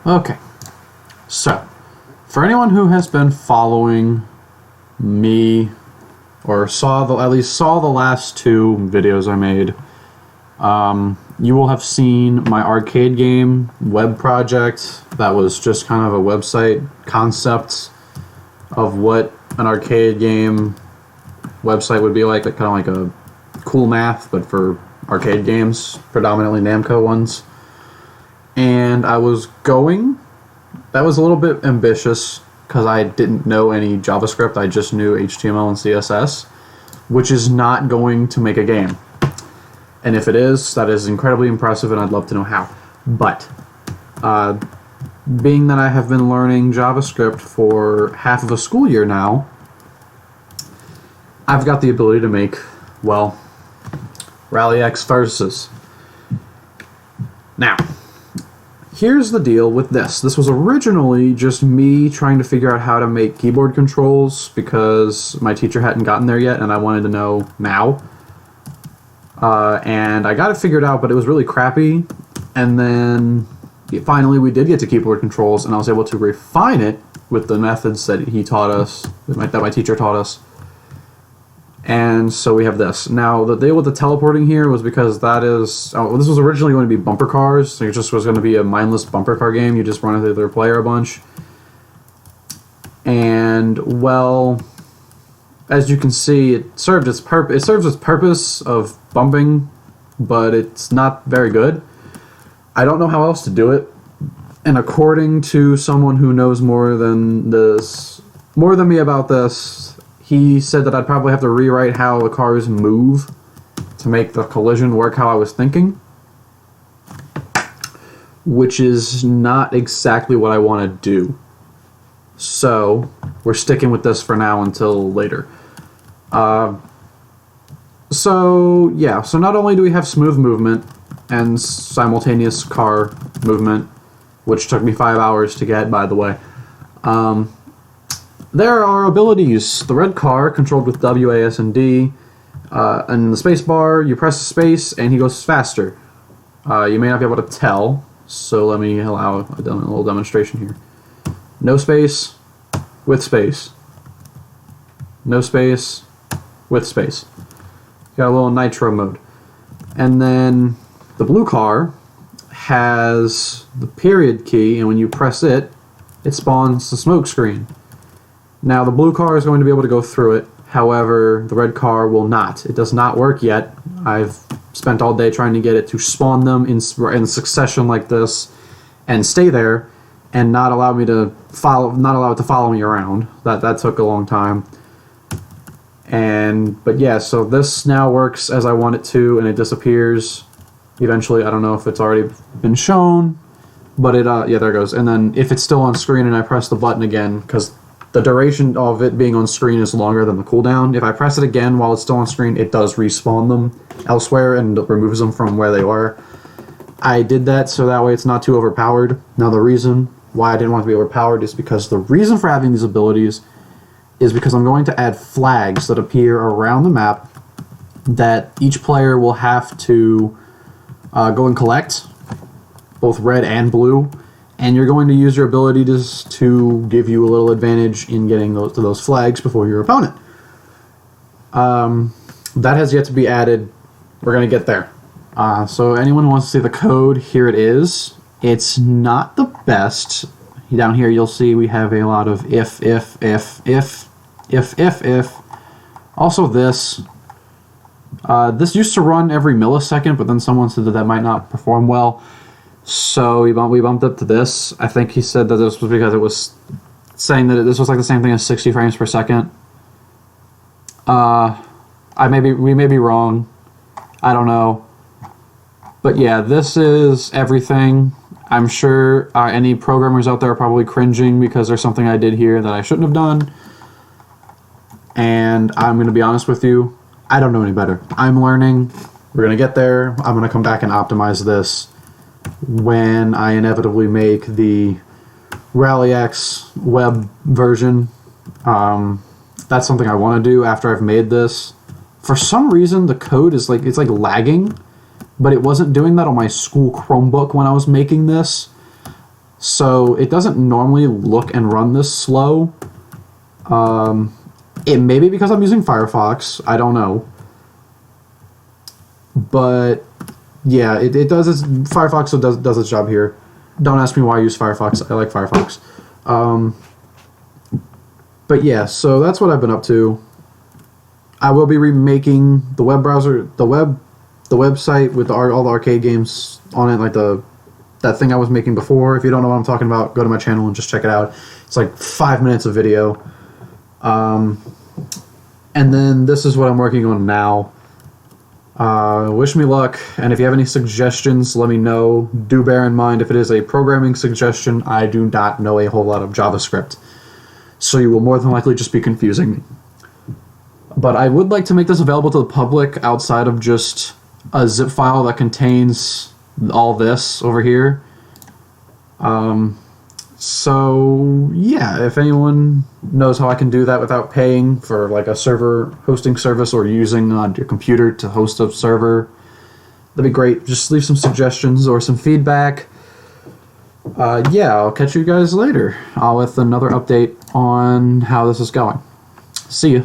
Okay, so for anyone who has been following me or at least saw the last two videos I made, you will have seen my arcade game web project that was just kind of a website concept of what an arcade game website would be like kind of like a cool math, but for arcade games, predominantly Namco ones. And that was a little bit ambitious because I didn't know any JavaScript, I just knew HTML and CSS, which is not going to make a game. And if it is, that is incredibly impressive and I'd love to know how. But, being that I have been learning JavaScript for half of a school year now, I've got the ability to make, well, RallyX verses. Now, here's the deal with this. This was originally just me trying to figure out how to make keyboard controls because my teacher hadn't gotten there yet and I wanted to know now. And I got it figured out, but it was really crappy. And then finally we did get to keyboard controls and I was able to refine it with the methods that he taught us, that my teacher taught us. And so we have this. Now, the deal with the teleporting here was because this was originally going to be bumper cars. So it just was going to be a mindless bumper car game. You just run into their player a bunch. And, well, as you can see, it serves its purpose of bumping, but it's not very good. I don't know how else to do it. And according to someone who knows more than me about this, he said that I'd probably have to rewrite how the cars move to make the collision work how I was thinking, which is not exactly what I want to do. So we're sticking with this for now until later. So not only do we have smooth movement and simultaneous car movement, which took me 5 hours to get, by the way, there are abilities. The red car, controlled with W, A, S, and D, and the space bar, you press the space and he goes faster. You may not be able to tell, so let me allow a little demonstration here. No space, with space. No space, with space. Got a little nitro mode. And then the blue car has the period key, and when you press it, it spawns the smoke screen. Now, the blue car is going to be able to go through it, however, the red car will not. It does not work yet. I've spent all day trying to get it to spawn them in succession like this and stay there and not allow it to follow me around. That took a long time. But yeah, so this now works as I want it to, and it disappears eventually. I don't know if it's already been shown, but yeah, there it goes. And then if it's still on screen and I press the button again, because the duration of it being on screen is longer than the cooldown. If I press it again while it's still on screen, it does respawn them elsewhere and removes them from where they were. I did that so that way it's not too overpowered. Now, the reason why I didn't want to be overpowered is because the reason for having these abilities is because I'm going to add flags that appear around the map that each player will have to go and collect, both red and blue. And you're going to use your abilities to give you a little advantage in getting to those flags before your opponent. That has yet to be added. We're going to get there. So anyone who wants to see the code, here it is. It's not the best. Down here you'll see we have a lot of if. Also this. This used to run every millisecond, but then someone said that might not perform well. So we bumped up to this. I think he said that this was because it was saying that this was like the same thing as 60 frames per second. We may be wrong. I don't know. But yeah, this is everything. I'm sure any programmers out there are probably cringing because there's something I did here that I shouldn't have done. And I'm going to be honest with you, I don't know any better. I'm learning. We're going to get there. I'm going to come back and optimize this when I inevitably make the RallyX web version. That's something I want to do after I've made this. For some reason, the code is like lagging, but it wasn't doing that on my school Chromebook when I was making this. So it doesn't normally look and run this slow. It may be because I'm using Firefox. I don't know. But yeah, it does its Firefox does its job here. Don't ask me why I use Firefox. I like Firefox. But yeah, so that's what I've been up to. I will be remaking the web browser, the website with all the arcade games on it, like that thing I was making before. If you don't know what I'm talking about, go to my channel and just check it out. It's like 5 minutes of video. And then this is what I'm working on now. Wish me luck, and if you have any suggestions, let me know. Do bear in mind, if it is a programming suggestion, I do not know a whole lot of JavaScript, so you will more than likely just be confusing me. But I would like to make this available to the public outside of just a zip file that contains all this over here. So yeah, if anyone knows how I can do that without paying for like a server hosting service or using your computer to host a server, that'd be great. Just leave some suggestions or some feedback. Yeah, I'll catch you guys later with another update on how this is going. See ya.